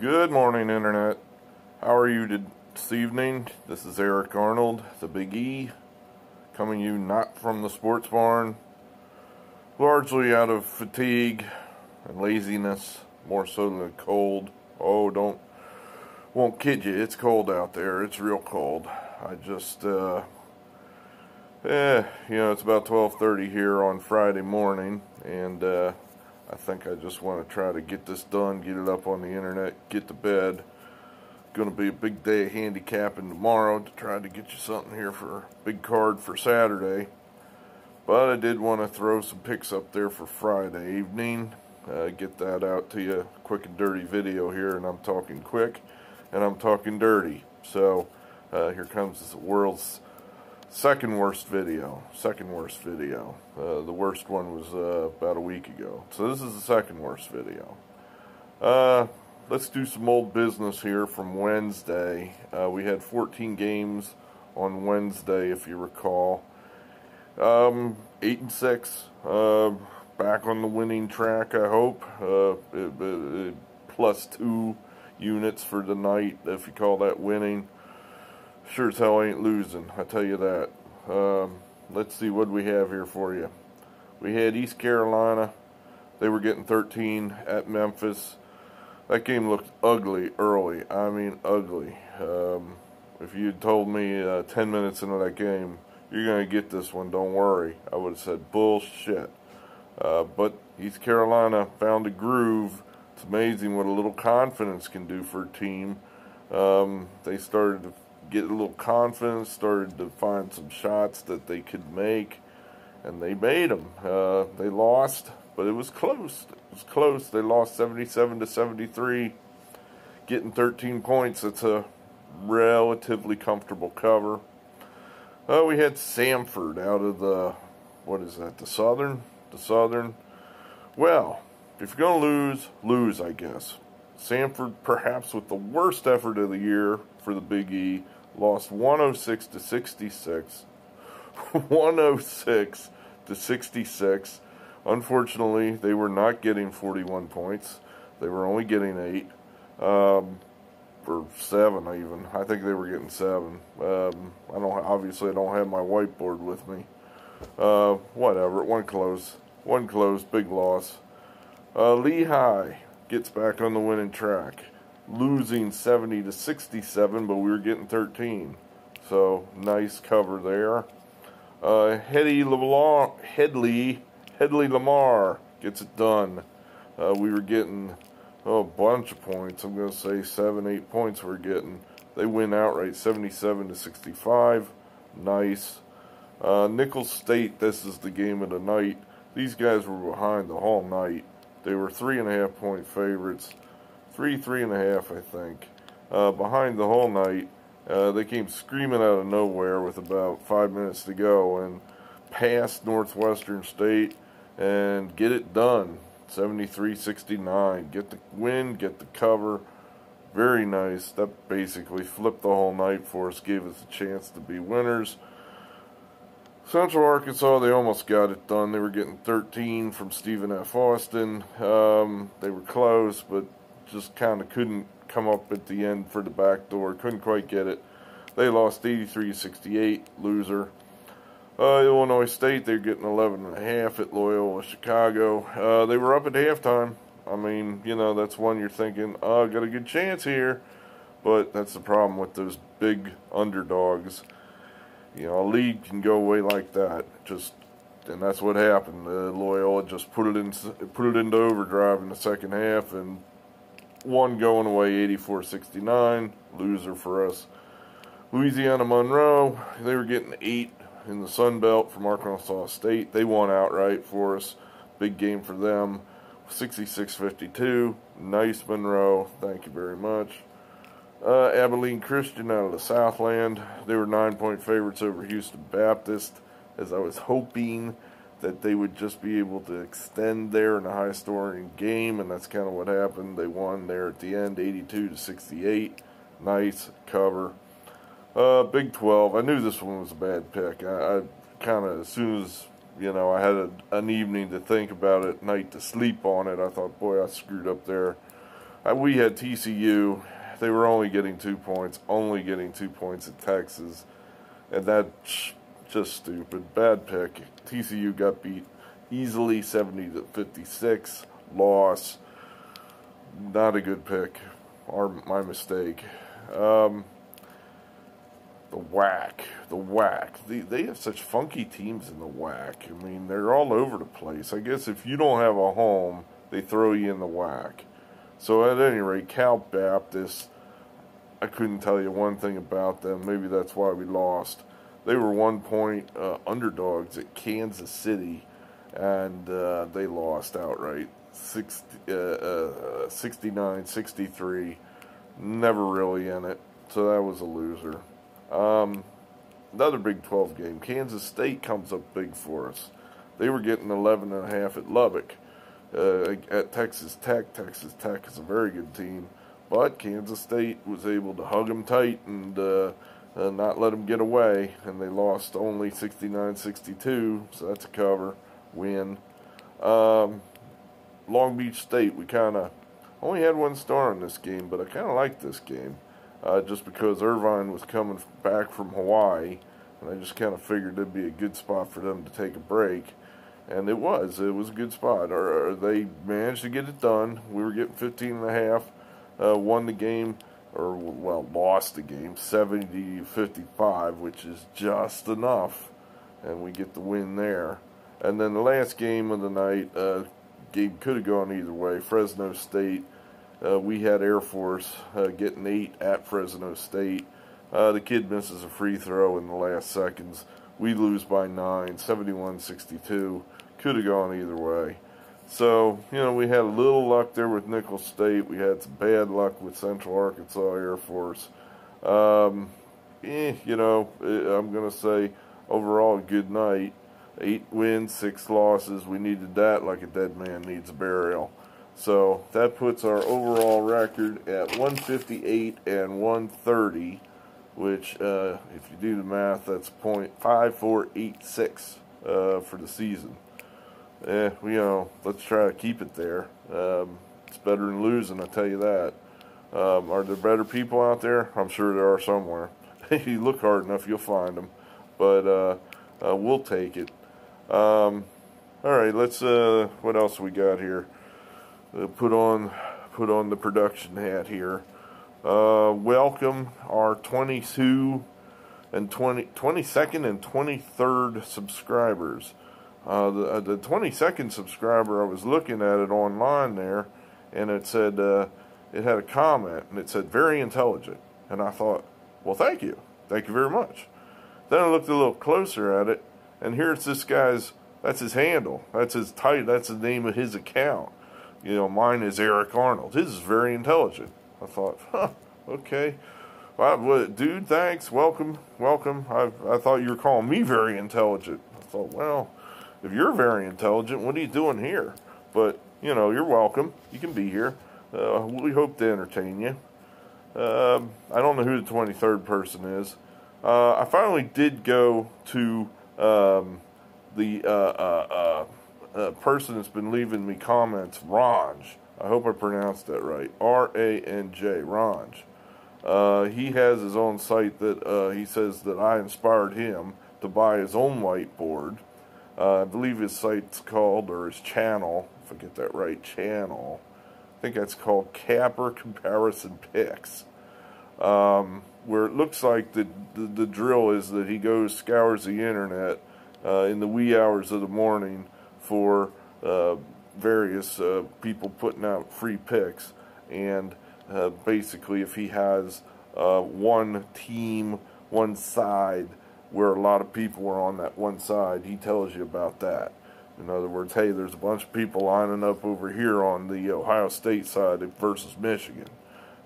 Good morning, Internet. How are you this evening? This is Eric Arnold, the Big E, coming to you not from the sports barn, largely out of fatigue and laziness, more so than the cold. Won't kid you, it's cold out there. It's real cold. I just, it's about 12:30 here on Friday morning, and I think I just want to try to get this done, get it up on the internet, get to bed. Going to be a big day of handicapping tomorrow to try to get you something here for a big card for Saturday. But I did want to throw some picks up there for Friday evening. Get that out to you, quick and dirty video here, and I'm talking quick and I'm talking dirty. So here comes the world's second worst video. The worst one was about a week ago. So this is the second worst video. Let's do some old business here from Wednesday. We had 14 games on Wednesday, if you recall. 8-6. Back on the winning track, I hope. Plus 2 units for the night, if you call that winning. Sure as hell ain't losing, I tell you that. Let's see what we have here for you. We had East Carolina. They were getting 13 at Memphis. That game looked ugly early. I mean, ugly. If you had told me 10 minutes into that game, you're going to get this one, don't worry, I would have said bullshit. But East Carolina found a groove. It's amazing what a little confidence can do for a team. They started to get a little confidence, started to find some shots that they could make, and they made them. They lost, but it was close. They lost 77-73, getting 13 points. That's a relatively comfortable cover. We had Samford out of the, the Southern? The Southern. Well, if you're going to lose, I guess. Samford, perhaps with the worst effort of the year for the Big E, lost 106-66. 106-66. Unfortunately, they were not getting 41 points. They were only getting 8. Or 7 even. I think they were getting 7. Obviously I don't have my whiteboard with me. Whatever. One close, big loss. Lehigh gets back on the winning track, losing 70-67, but we were getting 13. So nice cover there. Headley Lamar gets it done. We were getting a bunch of points. I'm going to say 7-8 points we're getting. They win outright 77-65. Nice. Nicholls State, this is the game of the night. These guys were behind the whole night. They were 3.5 point favorites. 3.5, I think. Behind the whole night. They came screaming out of nowhere with about 5 minutes to go and passed Northwestern State and get it done. 73-69. Get the win, get the cover. Very nice. That basically flipped the whole night for us, gave us a chance to be winners. Central Arkansas, they almost got it done. They were getting 13 from Stephen F. Austin. They were close, but just kind of couldn't come up at the end for the back door. Couldn't quite get it. They lost 83-68, loser. Illinois State, they're getting 11.5 at Loyola Chicago. They were up at halftime. I mean, that's one you're thinking, got a good chance here. But that's the problem with those big underdogs. A lead can go away like that. And that's what happened. Loyola just put it into overdrive in the second half, and one going away 84-69. Loser for us. Louisiana Monroe, they were getting 8 in the Sun Belt from Arkansas State. They won outright for us. Big game for them. 66-52. Nice Monroe. Thank you very much. Abilene Christian out of the Southland. They were 9-point favorites over Houston Baptist, as I was hoping that they would just be able to extend there in a high-scoring game, and that's kind of what happened. They won there at the end, 82-68. Nice cover. Big 12. I knew this one was a bad pick. I kind of, as soon as, I had an evening to think about it, night to sleep on it, I thought, boy, I screwed up there. We had TCU. They were only getting 2 points, at Texas. And that's just stupid. Bad pick. TCU got beat easily, 70-56. Loss. Not a good pick. My mistake. The WAC. They have such funky teams in the WAC. I mean, they're all over the place. I guess if you don't have a home, they throw you in the WAC. So at any rate, Cal Baptist, I couldn't tell you one thing about them. Maybe that's why we lost. They were 1-point underdogs at Kansas City, and they lost outright, 69-63. Never really in it, so that was a loser. Another Big 12 game. Kansas State comes up big for us. They were getting 11.5 at Lubbock. At Texas Tech. Texas Tech is a very good team, but Kansas State was able to hug them tight and not let them get away, and they lost only 69-62, so that's a cover, win. Long Beach State, we kind of only had 1 star in this game, but I kind of liked this game, just because Irvine was coming back from Hawaii, and I just kind of figured it'd be a good spot for them to take a break. And it was a good spot. They managed to get it done. We were getting 15.5. Won the game, lost the game, 70-55, which is just enough. And we get the win there. And then the last game of the night, game could have gone either way. Fresno State, we had Air Force getting 8 at Fresno State. The kid misses a free throw in the last seconds. We lose by 9, 71-62. Could have gone either way. So, we had a little luck there with Nicholls State. We had some bad luck with Central Arkansas Air Force. I'm going to say overall a good night. 8 wins, 6 losses. We needed that like a dead man needs a burial. So that puts our overall record at 158 and 130, which, if you do the math, that's .5486 for the season. Let's try to keep it there. It's better than losing, I tell you that. Are there better people out there? I'm sure there are somewhere. If you look hard enough, you'll find them. But we'll take it. All right, let's. What else we got here? Put on the production hat here. Welcome our 22nd and 23rd subscribers. The 22nd subscriber, I was looking at it online there, and it said, it had a comment, and it said, very intelligent. And I thought, well, thank you very much. Then I looked a little closer at it, and here's this guy's, that's his handle, that's his title, that's the name of his account. Mine is Eric Arnold. His is very intelligent. I thought, okay. Well, dude, thanks, welcome. I thought you were calling me very intelligent. I thought, well, if you're very intelligent, what are you doing here? But, you're welcome. You can be here. We hope to entertain you. I don't know who the 23rd person is. I finally did go to the person that's been leaving me comments, Ranj. I hope I pronounced that right. R-A-N-J, Ranj. He has his own site that he says that I inspired him to buy his own whiteboard. I believe his site's called, or his channel, if I get that right, channel. I think that's called Capper Comparison Picks. Where it looks like the drill is that he scours the internet in the wee hours of the morning for various people putting out free picks. And basically, if he has one team, one side, where a lot of people are on that one side, he tells you about that. In other words, hey, there's a bunch of people lining up over here on the Ohio State side versus Michigan.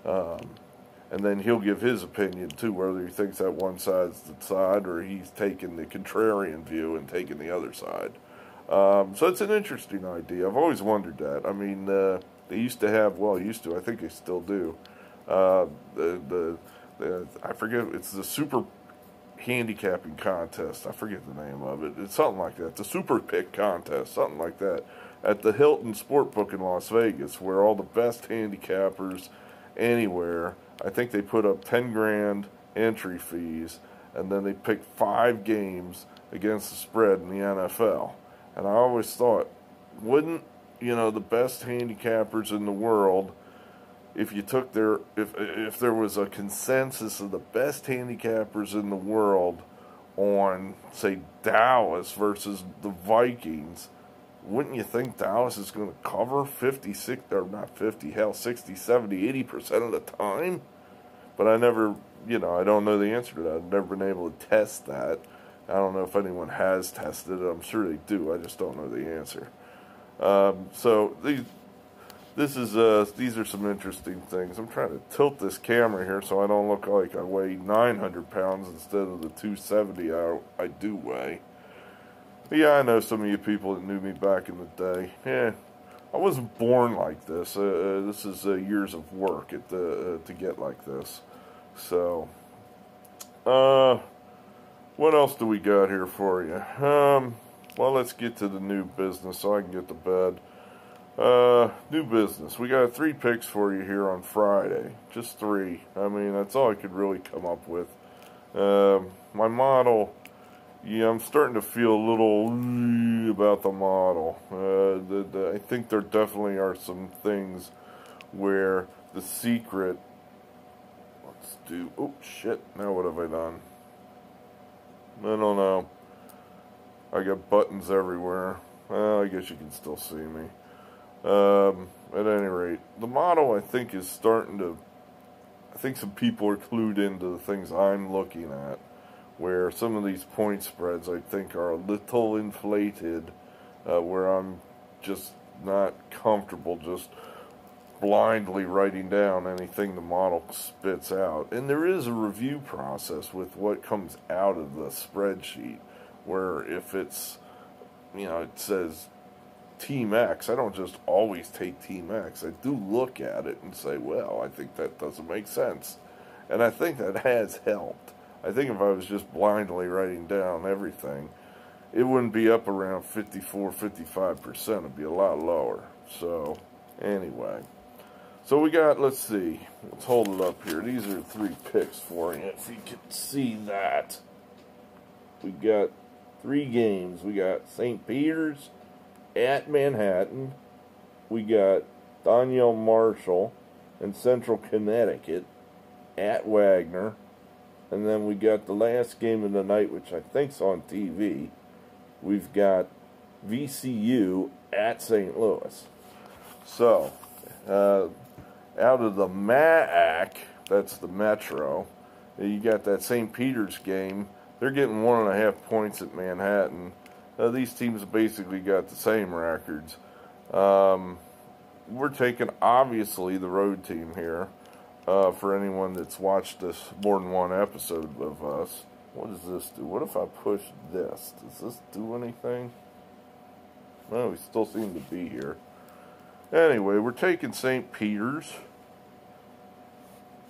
And then he'll give his opinion, too, whether he thinks that one side's the side or he's taking the contrarian view and taking the other side. So it's an interesting idea. I've always wondered that. I mean, they used to have, I think they still do. I forget, it's the Super Handicapping Contest. I forget the name of it. It's something like that. The Super Pick Contest, something like that. at the Hilton Sportbook in Las Vegas, where all the best handicappers anywhere, I think they put up 10 grand entry fees, and then they picked 5 games against the spread in the NFL. And I always thought, wouldn't, the best handicappers in the world, if you took if there was a consensus of the best handicappers in the world on, say, Dallas versus the Vikings, wouldn't you think Dallas is going to cover 56, or not 50, hell, 60, 70, 80% of the time? But I never, I don't know the answer to that. I've never been able to test that. I don't know if anyone has tested it. I'm sure they do. I just don't know the answer. So these are some interesting things. I'm trying to tilt this camera here so I don't look like I weigh 900 pounds instead of the 270 I do weigh. But yeah, I know some of you people that knew me back in the day. Yeah, I wasn't born like this. This is years of work to get like this. So, what else do we got here for you? Well, let's get to the new business so I can get to bed. New business. We got 3 picks for you here on Friday. Just 3. I mean, that's all I could really come up with. My model, yeah, I'm starting to feel a little about the model. I think there definitely are some things where the secret, oh shit, now what have I done? I don't know. I got buttons everywhere. Well, I guess you can still see me. At any rate, the model, I think, is starting to, I think some people are clued into the things I'm looking at, where some of these point spreads, I think, are a little inflated, where I'm just not comfortable just blindly writing down anything the model spits out. And there is a review process with what comes out of the spreadsheet, where if it's, it says Team X, I don't just always take Team X. I do look at it and say, well, I think that doesn't make sense. And I think that has helped. I think if I was just blindly writing down everything, it wouldn't be up around 54, 55%. It'd be a lot lower. So, anyway. So we got, let's see. Let's hold it up here. These are 3 picks for you, if you can see that. We got 3 games. We got St. Peter's at Manhattan. We got Daniel Marshall in Central Connecticut at Wagner. And then we got the last game of the night, which I think's on TV. We've got VCU at St. Louis. So, out of the MAAC, that's the Metro, you got that St. Peter's game. They're getting 1.5 points at Manhattan. These teams basically got the same records. We're taking, obviously, the road team here. For anyone that's watched this more than one episode of us. What does this do? What if I push this? Does this do anything? Well, we still seem to be here. Anyway, we're taking St. Peter's.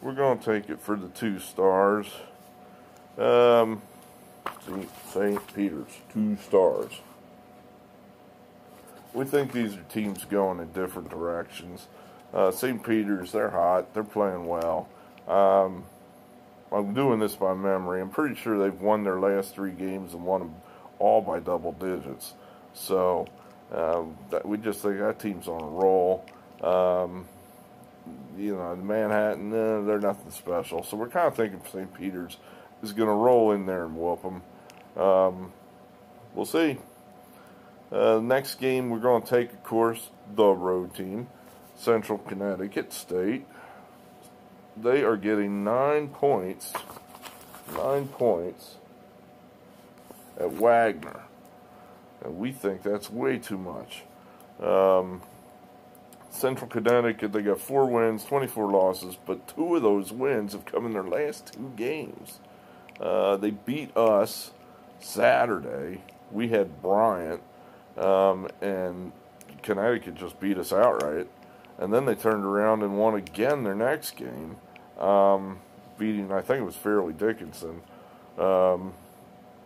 We're going to take it for the 2 stars. St. Peter's, 2 stars. We think these are teams going in different directions. St. Peter's, they're hot. They're playing well. I'm doing this by memory. I'm pretty sure they've won their last 3 games and won them all by double digits. So, we just think that team's on a roll. Manhattan, they're nothing special. So we're kind of thinking St. Peter's is going to roll in there and whoop them. We'll see. Next game we're going to take, of course, the road team, Central Connecticut State. They are getting 9 points. 9 points at Wagner. And we think that's way too much. Central Connecticut, they got 4 wins, 24 losses, but 2 of those wins have come in their last 2 games. They beat us Saturday. We had Bryant, and Connecticut just beat us outright. And then they turned around and won again their next game, beating, I think it was Fairleigh Dickinson.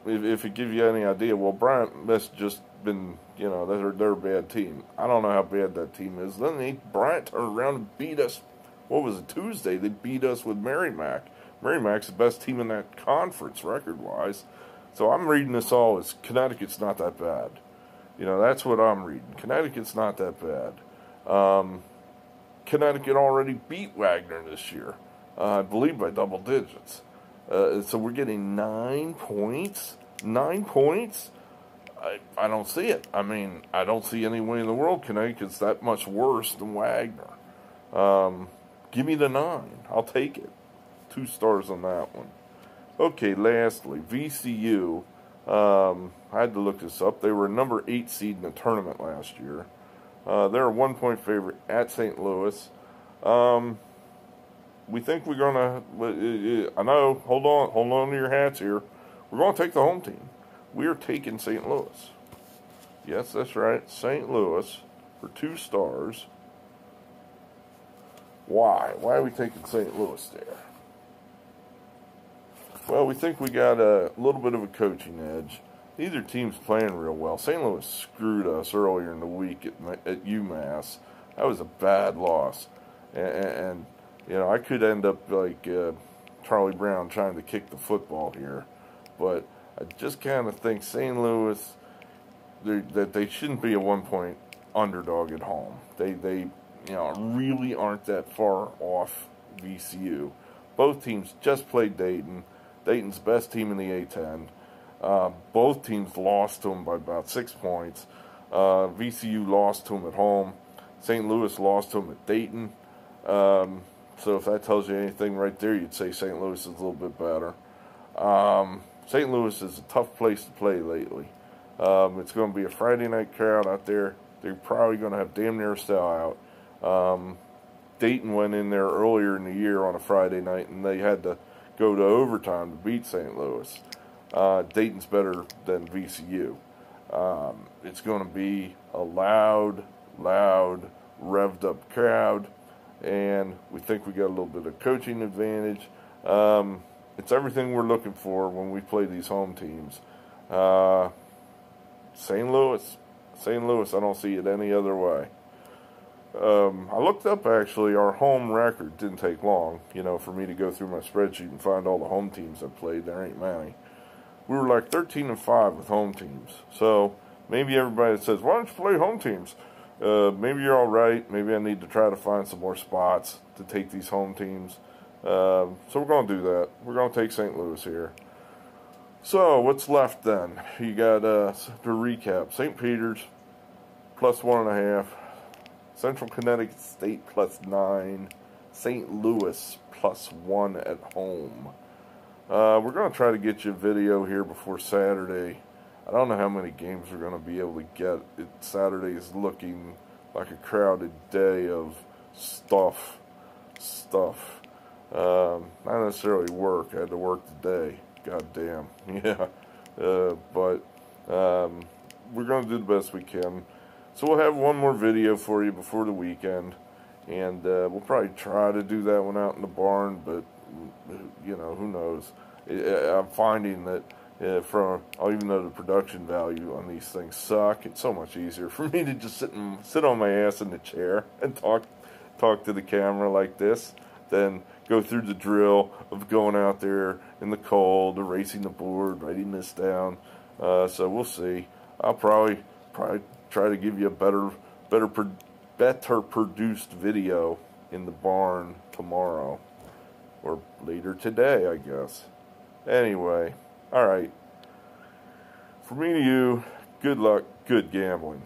If it gives you any idea, well, Bryant missed just been, they're a bad team. I don't know how bad that team is. Then Bryant turned around and beat us. What was it, Tuesday? They beat us with Merrimack. Merrimack's the best team in that conference, record-wise. So I'm reading this all as Connecticut's not that bad. That's what I'm reading. Connecticut's not that bad. Connecticut already beat Wagner this year, I believe by double digits. So we're getting 9 points? 9 points? I don't see it. I mean, I don't see any way in the world Connecticut's that much worse than Wagner. Give me the 9. I'll take it. 2 stars on that one. Okay, lastly, VCU. I had to look this up. They were a number 8 seed in the tournament last year. They're a 1-point favorite at St. Louis. We think we're going to... I know, hold on to your hats here. We're going to take the home team. We are taking St. Louis. Yes, that's right. St. Louis for 2 stars. Why? Why are we taking St. Louis there? Well, we think we got a little bit of a coaching edge. Neither team's playing real well. St. Louis screwed us earlier in the week at UMass. That was a bad loss. And I could end up like Charlie Brown trying to kick the football here. But I just kind of think St. Louis, that they shouldn't be a 1-point underdog at home. They really aren't that far off VCU. Both teams just played Dayton. Dayton's best team in the A-10. Both teams lost to them by about 6 points. VCU lost to them at home. St. Louis lost to them at Dayton. So if that tells you anything right there, you'd say St. Louis is a little bit better. St. Louis is a tough place to play lately. It's going to be a Friday night crowd out there. They're probably going to have damn near a sellout. Dayton went in there earlier in the year on a Friday night, and they had to go to overtime to beat St. Louis. Dayton's better than VCU. It's going to be a loud, revved up crowd, and we think we got a little bit of coaching advantage. It's everything we're looking for when we play these home teams. St. Louis, I don't see it any other way. I looked up, actually, our home record. Didn't take long, for me to go through my spreadsheet and find all the home teams I played. There ain't many. We were like 13-5 with home teams. So maybe everybody that says, why don't you play home teams? Maybe you're all right. Maybe I need to try to find some more spots to take these home teams. So we're going to do that. We're going to take St. Louis here. So what's left then? You got, to recap, St. Peter's plus 1.5. Central Connecticut State plus 9. St. Louis plus 1 at home. We're going to try to get you a video here before Saturday. I don't know how many games we're going to be able to get. Saturday is looking like a crowded day of stuff. Not necessarily work. I had to work today. God damn. Yeah. But we're going to do the best we can. So we'll have one more video for you before the weekend, and we'll probably try to do that one out in the barn, but, who knows. I'm finding that even though the production value on these things suck, it's so much easier for me to just sit on my ass in the chair and talk to the camera like this than go through the drill of going out there in the cold, erasing the board, writing this down. So we'll see. I'll probably try to give you a better produced video in the barn tomorrow, or later today, I guess. Anyway, all right. From me to you, good luck, good gambling.